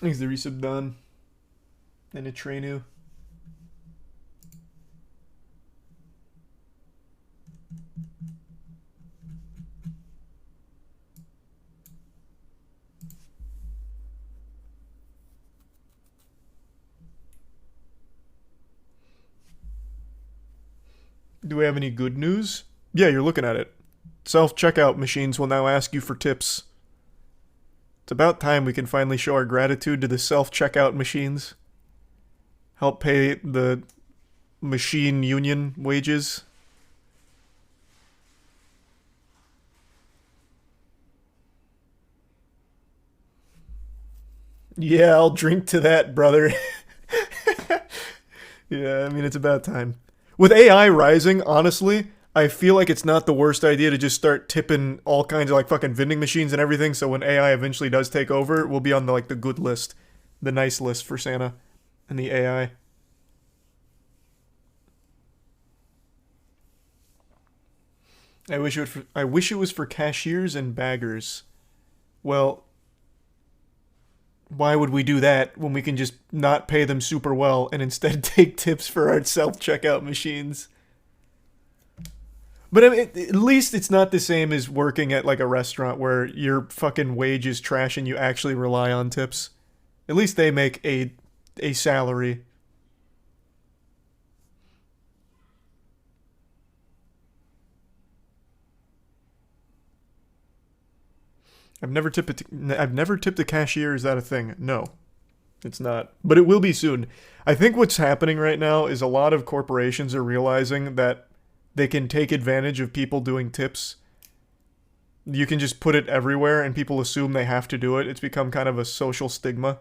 Thanks the resub done. And a Trainu. Do we have any good news? Yeah, you're looking at it. Self-checkout machines will now ask you for tips. It's about time we can finally show our gratitude to the self-checkout machines. Help pay the machine union wages. Yeah, I'll drink to that, brother. Yeah, I mean, it's about time. With AI rising, honestly, I feel like it's not the worst idea to just start tipping all kinds of like fucking vending machines and everything. So when AI eventually does take over, we'll be on the like the good list, the nice list for Santa, and the AI. I wish it was for cashiers and baggers. Well, why would we do that when we can just not pay them super well and instead take tips for our self checkout machines? But I mean, at least it's not the same as working at like a restaurant where your fucking wage is trash and you actually rely on tips. At least they make a salary. I've never tipped a cashier. Is that a thing? No, it's not. But it will be soon. I think what's happening right now is a lot of corporations are realizing that they can take advantage of people doing tips. You can just put it everywhere and people assume they have to do it. It's become kind of a social stigma.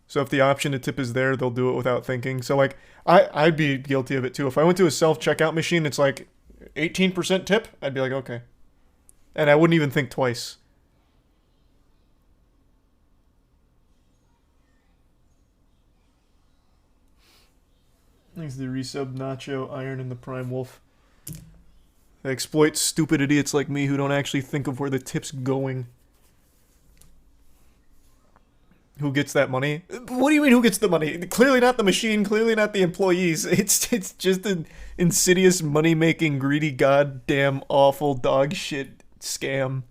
So if the option to tip is there, they'll do it without thinking. So like I'd be guilty of it too. If I went to a self-checkout machine, it's like 18% tip, I'd be like, okay. And I wouldn't even think twice. Thanks to the resub Nacho, Iron, and the Prime Wolf. They exploit stupid idiots like me who don't actually think of where the tip's going. Who gets that money? What do you mean who gets the money? Clearly not the machine, clearly not the employees. It's just an insidious money-making, greedy, goddamn awful dog shit scam.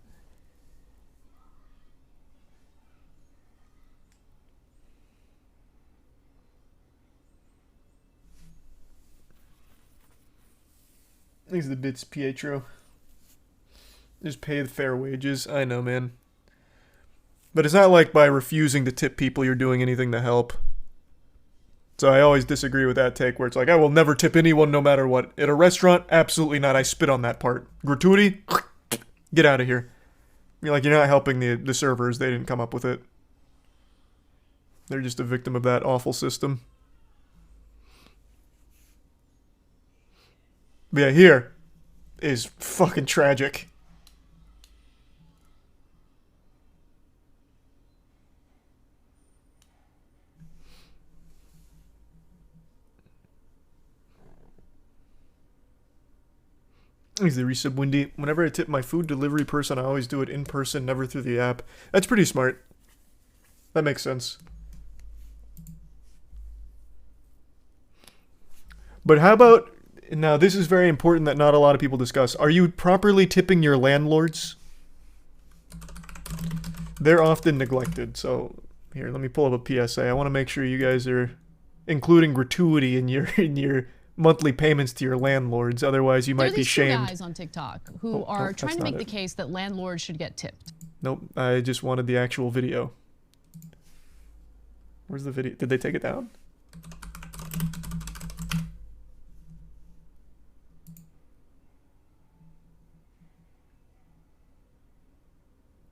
These are the bits, Pietro. Just pay the fair wages. I know, man. But it's not like by refusing to tip people you're doing anything to help. So I always disagree with that take where it's like, I will never tip anyone no matter what. At a restaurant, absolutely not. I spit on that part. Gratuity? Get out of here. You're like, you're not helping the servers. They didn't come up with it. They're just a victim of that awful system. But yeah, here is fucking tragic. He's the resub Windy. Whenever I tip my food delivery person, I always do it in person, never through the app. That's pretty smart. That makes sense. But how about, now this is very important that not a lot of people discuss. Are you properly tipping your landlords? They're often neglected. So here, let me pull up a PSA. I want to make sure you guys are including gratuity in your monthly payments to your landlords. Otherwise, you might be shamed. There are these two guys on TikTok who are trying to make the case that landlords should get tipped. Nope, I just wanted the actual video. Where's the video? Did they take it down?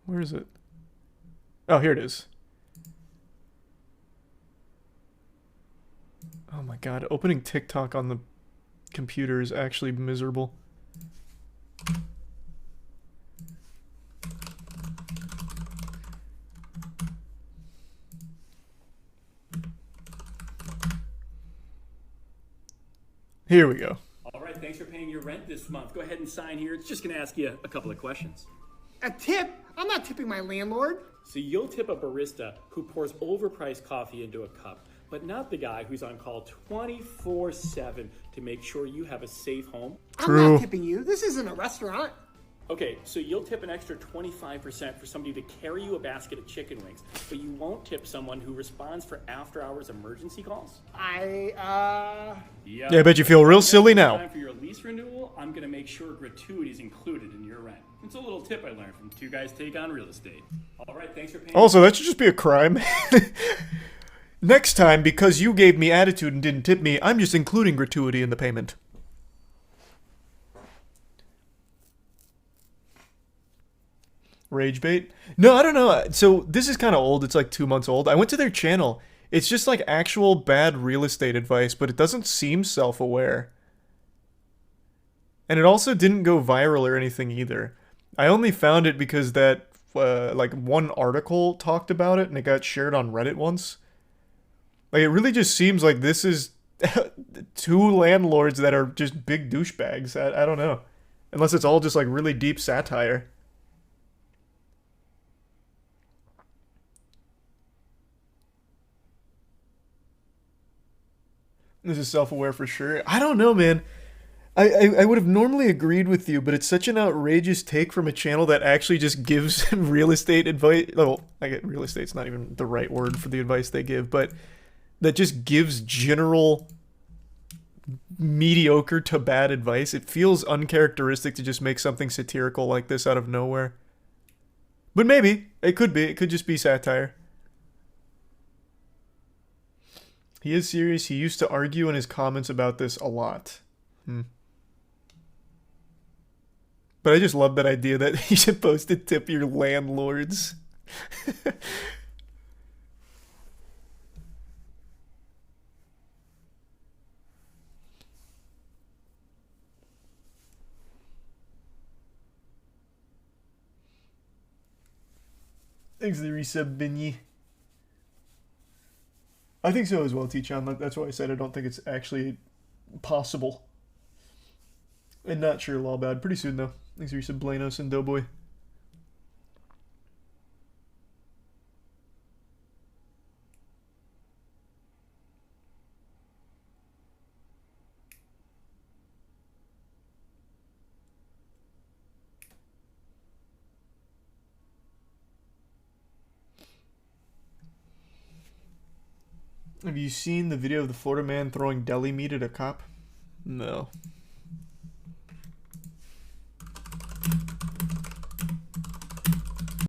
Where is it? Oh, here it is. Oh my god, opening TikTok on the computer is actually miserable. Here we go. All right, thanks for paying your rent this month. Go ahead and sign here. It's just going to ask you a couple of questions. A tip? I'm not tipping my landlord. So you'll tip a barista who pours overpriced coffee into a cup, but not the guy who's on call 24/7 to make sure you have a safe home? True. I'm not tipping you. This isn't a restaurant. Okay, so you'll tip an extra 25% for somebody to carry you a basket of chicken wings, but you won't tip someone who responds for after-hours emergency calls? I Yeah, I bet you feel real silly now. Time for your lease renewal, I'm going to make sure gratuity is included in your rent. It's a little tip I learned from Two Guys Take on Real Estate. All right, thanks for paying. Also, that should just be a crime. Next time, because you gave me attitude and didn't tip me, I'm just including gratuity in the payment. Rage bait? No, I don't know. So this is kind of old. It's like 2 months old. I went to their channel. It's just like actual bad real estate advice, but it doesn't seem self-aware. And it also didn't go viral or anything either. I only found it because that like one article talked about it and it got shared on Reddit once. Like it really just seems like this is two landlords that are just big douchebags. I don't know. Unless it's all just like really deep satire. This is self-aware for sure. I don't know, man. I would have normally agreed with you, but it's such an outrageous take from a channel that actually just gives real estate advice. Well, I get real estate's not even the right word for the advice they give, but that just gives general mediocre to bad advice. It feels uncharacteristic to just make something satirical like this out of nowhere. But maybe. It could be. It could just be satire. He is serious. He used to argue in his comments about this a lot. But I just love that idea that you're supposed to tip your landlords. Thanks for the resub, Binny. I think so as well, T-Chan. That's why I said I don't think it's actually possible. And not sure, Lawbad. Pretty soon, though. Thanks for resub, Blanos and Doughboy. Have you seen the video of the Florida man throwing deli meat at a cop? No.